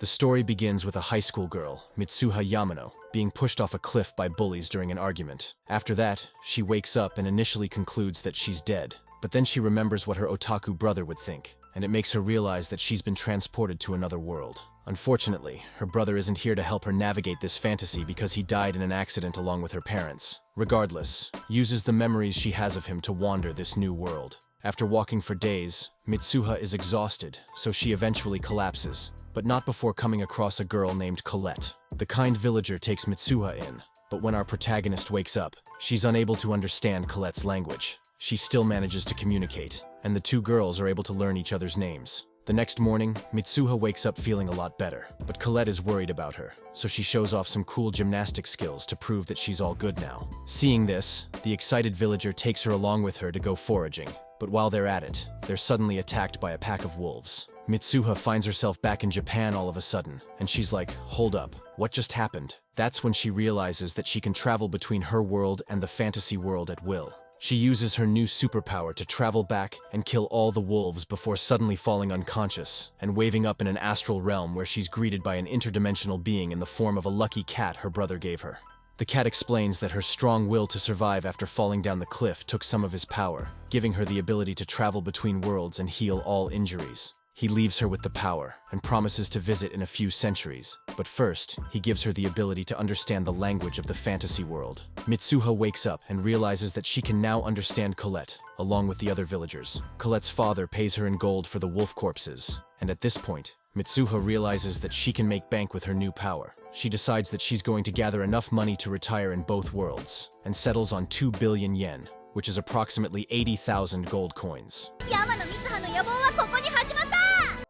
The story begins with a high school girl, Mitsuha Yamano, being pushed off a cliff by bullies during an argument. After that, she wakes up and initially concludes that she's dead. But then she remembers what her otaku brother would think, and it makes her realize that she's been transported to another world. Unfortunately, her brother isn't here to help her navigate this fantasy because he died in an accident along with her parents. Regardless, uses the memories she has of him to wander this new world. After walking for days, Mitsuha is exhausted, so she eventually collapses, but not before coming across a girl named Colette. The kind villager takes Mitsuha in, but when our protagonist wakes up, she's unable to understand Colette's language. She still manages to communicate, and the two girls are able to learn each other's names. The next morning, Mitsuha wakes up feeling a lot better, but Colette is worried about her, so she shows off some cool gymnastic skills to prove that she's all good now. Seeing this, the excited villager takes her along with her to go foraging. But while they're at it, they're suddenly attacked by a pack of wolves. Mitsuha finds herself back in Japan all of a sudden, and she's like, hold up, what just happened? That's when she realizes that she can travel between her world and the fantasy world at will. She uses her new superpower to travel back and kill all the wolves before suddenly falling unconscious and waving up in an astral realm where she's greeted by an interdimensional being in the form of a lucky cat her brother gave her. The cat explains that her strong will to survive after falling down the cliff took some of his power, giving her the ability to travel between worlds and heal all injuries. He leaves her with the power and promises to visit in a few centuries, but first, he gives her the ability to understand the language of the fantasy world. Mitsuha wakes up and realizes that she can now understand Colette, along with the other villagers. Colette's father pays her in gold for the wolf corpses, and at this point, Mitsuha realizes that she can make bank with her new power. She decides that she's going to gather enough money to retire in both worlds, and settles on 2 billion yen, which is approximately 80,000 gold coins.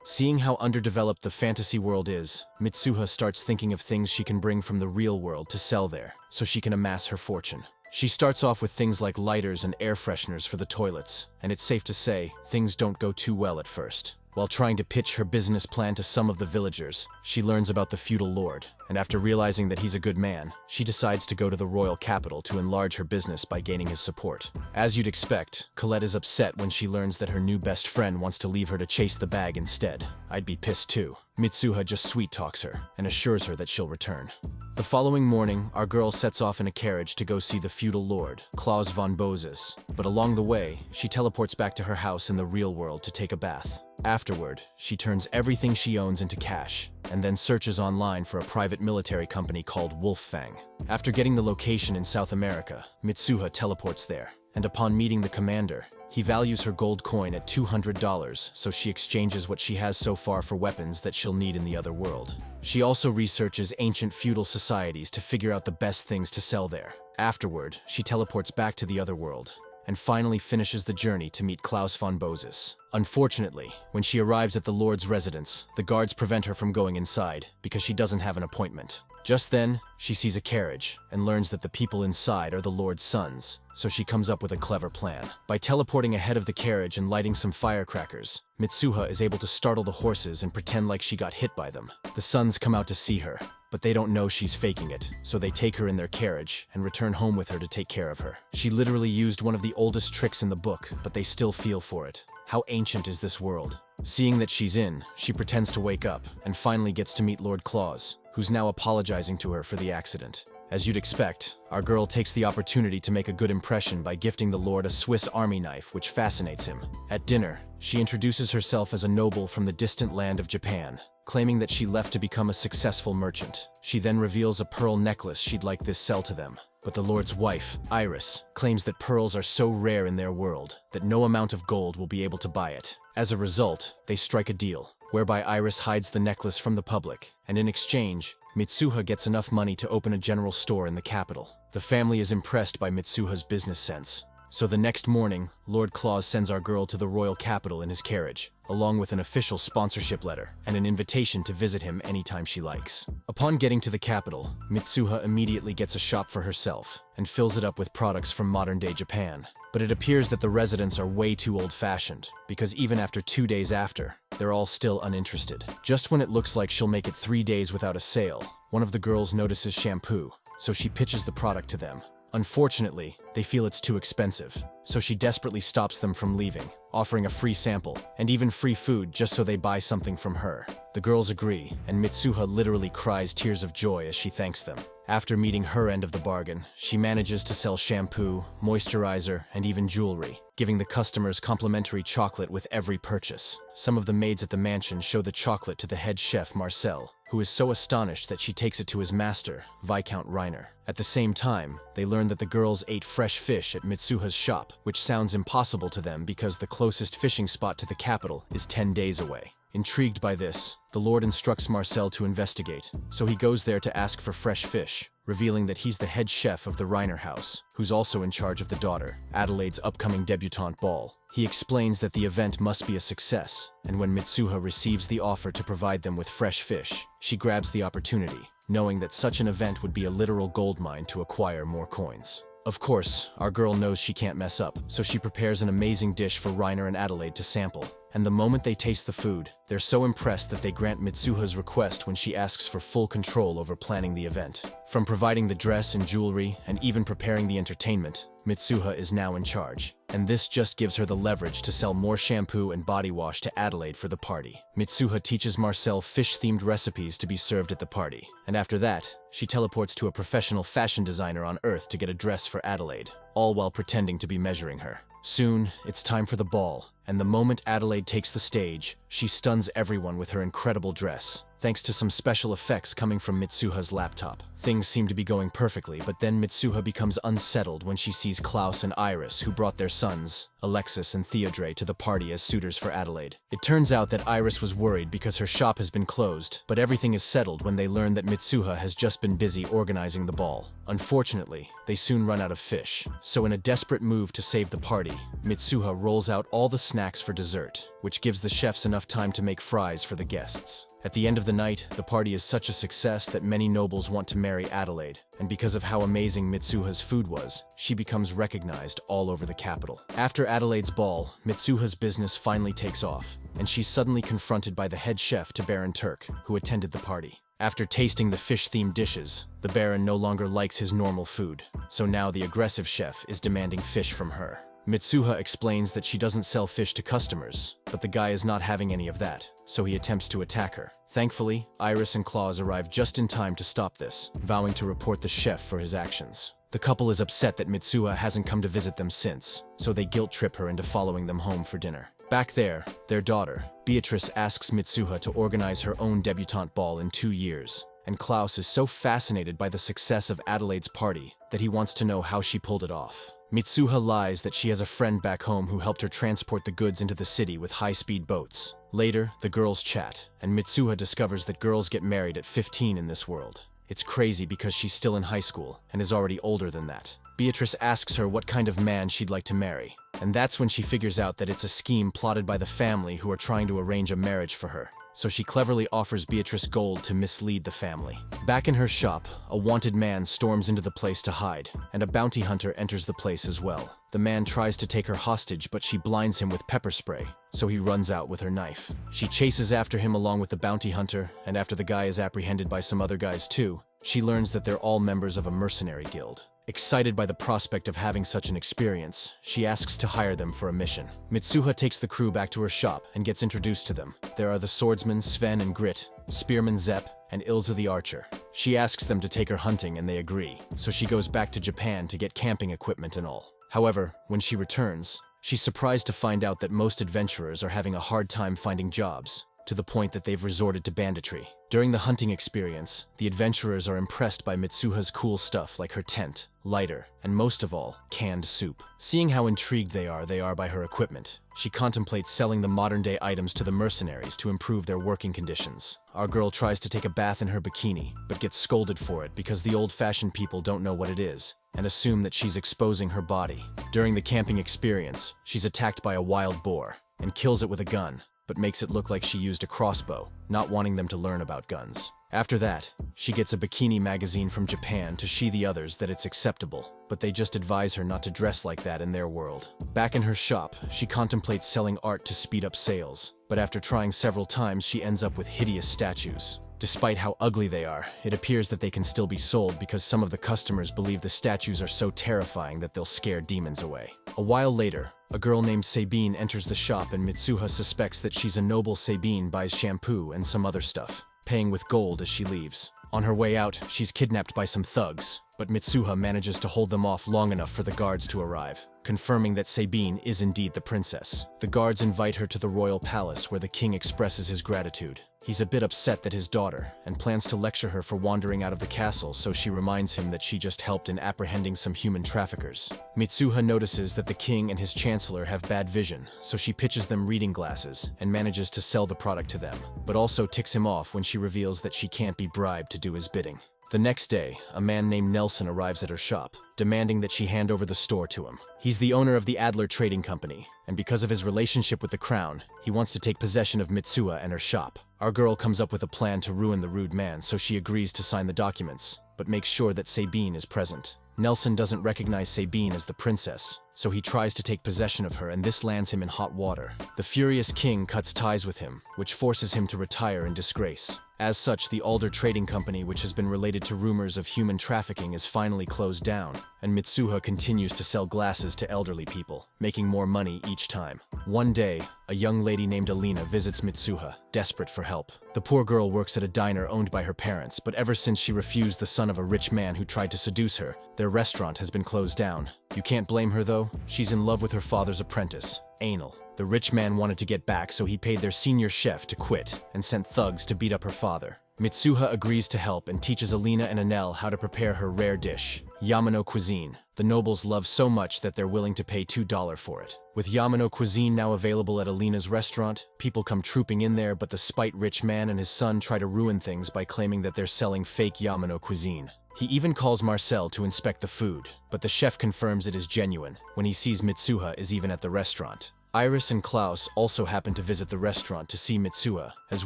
Seeing how underdeveloped the fantasy world is, Mitsuha starts thinking of things she can bring from the real world to sell there, so she can amass her fortune. She starts off with things like lighters and air fresheners for the toilets, and it's safe to say, things don't go too well at first. While trying to pitch her business plan to some of the villagers, she learns about the feudal lord, and after realizing that he's a good man, she decides to go to the royal capital to enlarge her business by gaining his support. As you'd expect, Colette is upset when she learns that her new best friend wants to leave her to chase the bag instead. I'd be pissed too. Mitsuha just sweet-talks her, and assures her that she'll return. The following morning, our girl sets off in a carriage to go see the feudal lord, Klaus von Boses, but along the way, she teleports back to her house in the real world to take a bath. Afterward, she turns everything she owns into cash, and then searches online for a private military company called Wolffang. After getting the location in South America, Mitsuha teleports there, and upon meeting the commander, he values her gold coin at $200, so she exchanges what she has so far for weapons that she'll need in the other world. She also researches ancient feudal societies to figure out the best things to sell there. Afterward, she teleports back to the other world, and finally finishes the journey to meet Klaus von Boses. Unfortunately, when she arrives at the Lord's residence, the guards prevent her from going inside because she doesn't have an appointment. Just then, she sees a carriage and learns that the people inside are the Lord's sons, so she comes up with a clever plan. By teleporting ahead of the carriage and lighting some firecrackers, Mitsuha is able to startle the horses and pretend like she got hit by them. The sons come out to see her, but they don't know she's faking it, so they take her in their carriage and return home with her to take care of her. She literally used one of the oldest tricks in the book, but they still feel for it. How ancient is this world? Seeing that she's in, she pretends to wake up and finally gets to meet Lord Claus, who's now apologizing to her for the accident. As you'd expect, our girl takes the opportunity to make a good impression by gifting the Lord a Swiss Army knife, which fascinates him. At dinner, she introduces herself as a noble from the distant land of Japan, claiming that she left to become a successful merchant. She then reveals a pearl necklace she'd like this sell to them. But the Lord's wife, Iris, claims that pearls are so rare in their world that no amount of gold will be able to buy it. As a result, they strike a deal, whereby Iris hides the necklace from the public, and in exchange, Mitsuha gets enough money to open a general store in the capital. The family is impressed by Mitsuha's business sense. So the next morning, Lord Claus sends our girl to the royal capital in his carriage, along with an official sponsorship letter and an invitation to visit him anytime she likes. Upon getting to the capital, Mitsuha immediately gets a shop for herself and fills it up with products from modern-day Japan. But it appears that the residents are way too old-fashioned, because even after 2 days after, they're all still uninterested. Just when it looks like she'll make it 3 days without a sale, one of the girls notices shampoo, so she pitches the product to them. Unfortunately, they feel it's too expensive, so she desperately stops them from leaving, offering a free sample and even free food just so they buy something from her. The girls agree, and Mitsuha literally cries tears of joy as she thanks them. After meeting her end of the bargain, she manages to sell shampoo, moisturizer, and even jewelry, giving the customers complimentary chocolate with every purchase. Some of the maids at the mansion show the chocolate to the head chef Marcel, who is so astonished that she takes it to his master, Viscount Reiner. At the same time, they learn that the girls ate fresh fish at Mitsuha's shop, which sounds impossible to them because the closest fishing spot to the capital is 10 days away. Intrigued by this, the Lord instructs Marcel to investigate, so he goes there to ask for fresh fish, revealing that he's the head chef of the Reiner house, who's also in charge of the daughter, Adelaide's upcoming debutante ball. He explains that the event must be a success, and when Mitsuha receives the offer to provide them with fresh fish, she grabs the opportunity, knowing that such an event would be a literal goldmine to acquire more coins. Of course, our girl knows she can't mess up, so she prepares an amazing dish for Reiner and Adelaide to sample. And the moment they taste the food, they're so impressed that they grant Mitsuha's request when she asks for full control over planning the event. From providing the dress and jewelry, and even preparing the entertainment, Mitsuha is now in charge. And this just gives her the leverage to sell more shampoo and body wash to Adelaide for the party. Mitsuha teaches Marcel fish-themed recipes to be served at the party. And after that, she teleports to a professional fashion designer on Earth to get a dress for Adelaide, all while pretending to be measuring her. Soon, it's time for the ball, and the moment Adelaide takes the stage, she stuns everyone with her incredible dress. Thanks to some special effects coming from Mitsuha's laptop, things seem to be going perfectly, but then Mitsuha becomes unsettled when she sees Klaus and Iris, who brought their sons, Alexis and Theodore, to the party as suitors for Adelaide. It turns out that Iris was worried because her shop has been closed, but everything is settled when they learn that Mitsuha has just been busy organizing the ball. Unfortunately, they soon run out of fish, so in a desperate move to save the party, Mitsuha rolls out all the snacks for dessert, which gives the chefs enough time to make fries for the guests. At the end of the night, the party is such a success that many nobles want to marry Adelaide, and because of how amazing Mitsuha's food was, she becomes recognized all over the capital. After Adelaide's ball, Mitsuha's business finally takes off, and she's suddenly confronted by the head chef to Baron Turk, who attended the party. After tasting the fish-themed dishes, the Baron no longer likes his normal food, so now the aggressive chef is demanding fish from her. Mitsuha explains that she doesn't sell fish to customers, but the guy is not having any of that, so he attempts to attack her. Thankfully, Iris and Claus arrive just in time to stop this, vowing to report the chef for his actions. The couple is upset that Mitsuha hasn't come to visit them since, so they guilt-trip her into following them home for dinner. Back there, their daughter, Beatrice, asks Mitsuha to organize her own debutante ball in 2 years, and Klaus is so fascinated by the success of Adelaide's party that he wants to know how she pulled it off. Mitsuha lies that she has a friend back home who helped her transport the goods into the city with high-speed boats. Later, the girls chat, and Mitsuha discovers that girls get married at 15 in this world. It's crazy because she's still in high school and is already older than that. Beatrice asks her what kind of man she'd like to marry, and that's when she figures out that it's a scheme plotted by the family who are trying to arrange a marriage for her. So she cleverly offers Beatrice gold to mislead the family. Back in her shop, a wanted man storms into the place to hide, and a bounty hunter enters the place as well. The man tries to take her hostage, but she blinds him with pepper spray, so he runs out with her knife. She chases after him along with the bounty hunter, and after the guy is apprehended by some other guys too, she learns that they're all members of a mercenary guild. Excited by the prospect of having such an experience, she asks to hire them for a mission. Mitsuha takes the crew back to her shop and gets introduced to them. There are the swordsmen Sven and Grit, spearman Zepp, and Ilza the archer. She asks them to take her hunting and they agree, so she goes back to Japan to get camping equipment and all. However, when she returns, she's surprised to find out that most adventurers are having a hard time finding jobs, to the point that they've resorted to banditry. During the hunting experience, the adventurers are impressed by Mitsuha's cool stuff like her tent, lighter, and most of all, canned soup. Seeing how intrigued they are by her equipment, she contemplates selling the modern-day items to the mercenaries to improve their working conditions. Our girl tries to take a bath in her bikini, but gets scolded for it because the old-fashioned people don't know what it is, and assume that she's exposing her body. During the camping experience, she's attacked by a wild boar, and kills it with a gun, but makes it look like she used a crossbow, not wanting them to learn about guns. After that, she gets a bikini magazine from Japan to show the others that it's acceptable, but they just advise her not to dress like that in their world. Back in her shop, she contemplates selling art to speed up sales, but after trying several times she ends up with hideous statues. Despite how ugly they are, it appears that they can still be sold because some of the customers believe the statues are so terrifying that they'll scare demons away. A while later, a girl named Sabine enters the shop and Mitsuha suspects that she's a noble. Sabine buys shampoo and some other stuff, paying with gold as she leaves. On her way out, she's kidnapped by some thugs, but Mitsuha manages to hold them off long enough for the guards to arrive, confirming that Sabine is indeed the princess. The guards invite her to the royal palace where the king expresses his gratitude. He's a bit upset that his daughter, and plans to lecture her for wandering out of the castle, so she reminds him that she just helped in apprehending some human traffickers. Mitsuha notices that the king and his chancellor have bad vision, so she pitches them reading glasses and manages to sell the product to them, but also ticks him off when she reveals that she can't be bribed to do his bidding. The next day, a man named Nelson arrives at her shop, demanding that she hand over the store to him. He's the owner of the Adler Trading Company, and because of his relationship with the crown, he wants to take possession of Mitsuha and her shop. Our girl comes up with a plan to ruin the rude man, so she agrees to sign the documents, but makes sure that Sabine is present. Nelson doesn't recognize Sabine as the princess, so he tries to take possession of her, and this lands him in hot water. The furious king cuts ties with him, which forces him to retire in disgrace. As such, the Adler Trading Company, which has been related to rumors of human trafficking, is finally closed down, and Mitsuha continues to sell glasses to elderly people, making more money each time. One day, a young lady named Alina visits Mitsuha, desperate for help. The poor girl works at a diner owned by her parents, but ever since she refused the son of a rich man who tried to seduce her, their restaurant has been closed down. You can't blame her though. She's in love with her father's apprentice, Anal. The rich man wanted to get back, so he paid their senior chef to quit and sent thugs to beat up her father. Mitsuha agrees to help and teaches Alina and Anel how to prepare her rare dish, Yamano cuisine. The nobles love so much that they're willing to pay $2 for it. With Yamano cuisine now available at Alina's restaurant, people come trooping in there, but the spite rich man and his son try to ruin things by claiming that they're selling fake Yamano cuisine. He even calls Marcel to inspect the food, but the chef confirms it is genuine when he sees Mitsuha is even at the restaurant. Iris and Klaus also happen to visit the restaurant to see Mitsuha, as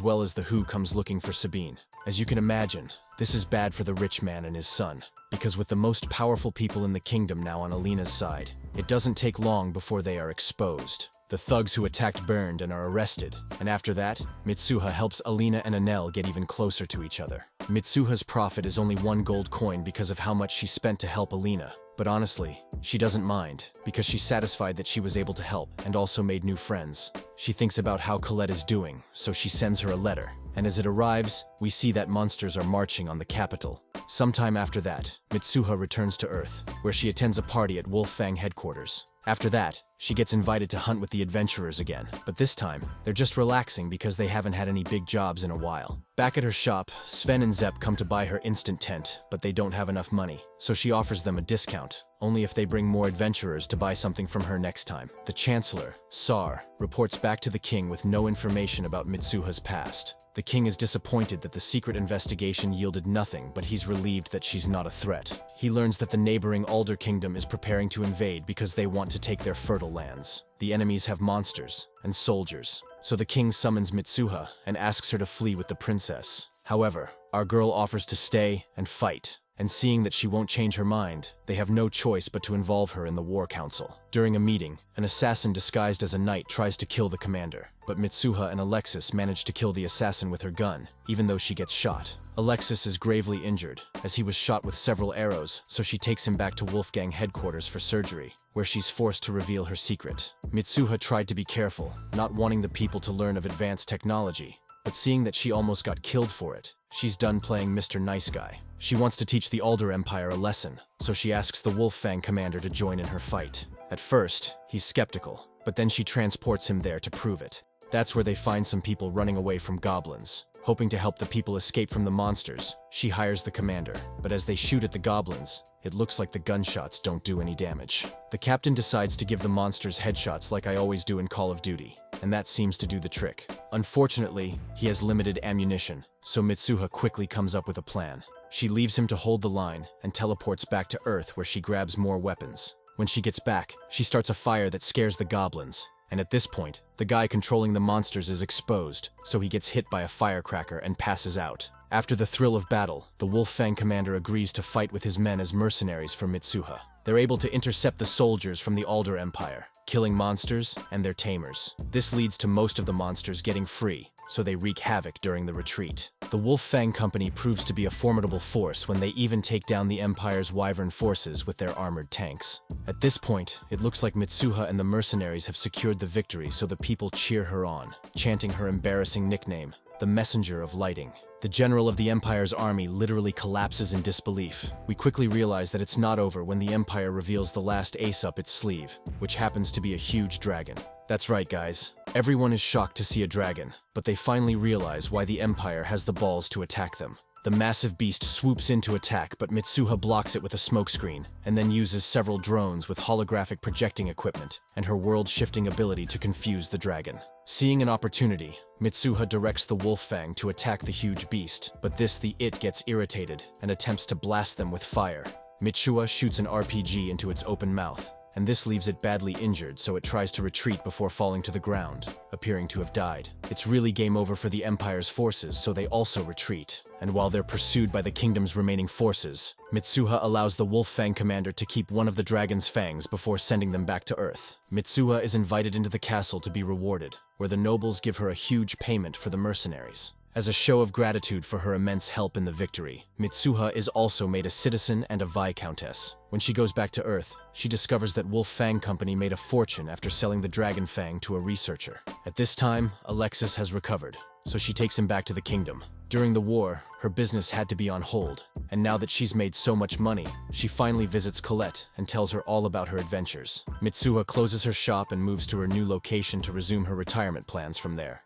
well as the Who comes looking for Sabine. As you can imagine, this is bad for the rich man and his son, because with the most powerful people in the kingdom now on Alina's side, it doesn't take long before they are exposed. The thugs who attacked burned and are arrested, and after that, Mitsuha helps Alina and Anel get even closer to each other. Mitsuha's profit is only 1 gold coin because of how much she spent to help Alina. But honestly, she doesn't mind, because she's satisfied that she was able to help and also made new friends. She thinks about how Colette is doing, so she sends her a letter. And as it arrives, we see that monsters are marching on the capital. Sometime after that, Mitsuha returns to Earth, where she attends a party at Wolf-Fang headquarters. After that, she gets invited to hunt with the adventurers again, but this time, they're just relaxing because they haven't had any big jobs in a while. Back at her shop, Sven and Zepp come to buy her instant tent, but they don't have enough money, so she offers them a discount, only if they bring more adventurers to buy something from her next time. The Chancellor, Sar, reports back to the king with no information about Mitsuha's past. The king is disappointed that the secret investigation yielded nothing, but he's relieved that she's not a threat. He learns that the neighboring Alder Kingdom is preparing to invade because they want to take their fertile lands. The enemies have monsters and soldiers, so the king summons Mitsuha and asks her to flee with the princess. However, our girl offers to stay and fight, and seeing that she won't change her mind, they have no choice but to involve her in the war council. During a meeting, an assassin disguised as a knight tries to kill the commander, but Mitsuha and Alexis manage to kill the assassin with her gun, even though she gets shot. Alexis is gravely injured, as he was shot with several arrows, so she takes him back to Wolfgang headquarters for surgery, where she's forced to reveal her secret. Mitsuha tried to be careful, not wanting the people to learn of advanced technology, but seeing that she almost got killed for it, she's done playing Mr. Nice Guy. She wants to teach the Alder Empire a lesson, so she asks the Wolf-Fang commander to join in her fight. At first, he's skeptical, but then she transports him there to prove it. That's where they find some people running away from goblins. Hoping to help the people escape from the monsters, she hires the commander, but as they shoot at the goblins, it looks like the gunshots don't do any damage. The captain decides to give the monsters headshots like I always do in Call of Duty, and that seems to do the trick. Unfortunately, he has limited ammunition, so Mitsuha quickly comes up with a plan. She leaves him to hold the line and teleports back to Earth where she grabs more weapons. When she gets back, she starts a fire that scares the goblins. And at this point, the guy controlling the monsters is exposed, so he gets hit by a firecracker and passes out. After the thrill of battle, the Wolf-Fang commander agrees to fight with his men as mercenaries for Mitsuha. They're able to intercept the soldiers from the Alder Empire, killing monsters and their tamers. This leads to most of the monsters getting free, so they wreak havoc during the retreat. The Wolf Fang Company proves to be a formidable force when they even take down the Empire's Wyvern forces with their armored tanks. At this point, it looks like Mitsuha and the mercenaries have secured the victory, so the people cheer her on, chanting her embarrassing nickname, the Messenger of Lighting. The general of the Empire's army literally collapses in disbelief. We quickly realize that it's not over when the Empire reveals the last ace up its sleeve, which happens to be a huge dragon. That's right, guys. Everyone is shocked to see a dragon, but they finally realize why the Empire has the balls to attack them. The massive beast swoops in to attack, but Mitsuha blocks it with a smokescreen, and then uses several drones with holographic projecting equipment and her world-shifting ability to confuse the dragon. Seeing an opportunity, Mitsuha directs the Wolf Fang to attack the huge beast, but the it gets irritated and attempts to blast them with fire. Mitsuha shoots an RPG into its open mouth, and this leaves it badly injured, so it tries to retreat before falling to the ground, appearing to have died. It's really game over for the Empire's forces, so they also retreat. And while they're pursued by the kingdom's remaining forces, Mitsuha allows the Wolf Fang commander to keep one of the dragon's fangs before sending them back to Earth. Mitsuha is invited into the castle to be rewarded, where the nobles give her a huge payment for the mercenaries. As a show of gratitude for her immense help in the victory, Mitsuha is also made a citizen and a viscountess. When she goes back to Earth, she discovers that Wolf Fang Company made a fortune after selling the dragon fang to a researcher. At this time, Alexis has recovered, so she takes him back to the kingdom. During the war, her business had to be on hold, and now that she's made so much money, she finally visits Colette and tells her all about her adventures. Mitsuha closes her shop and moves to her new location to resume her retirement plans from there.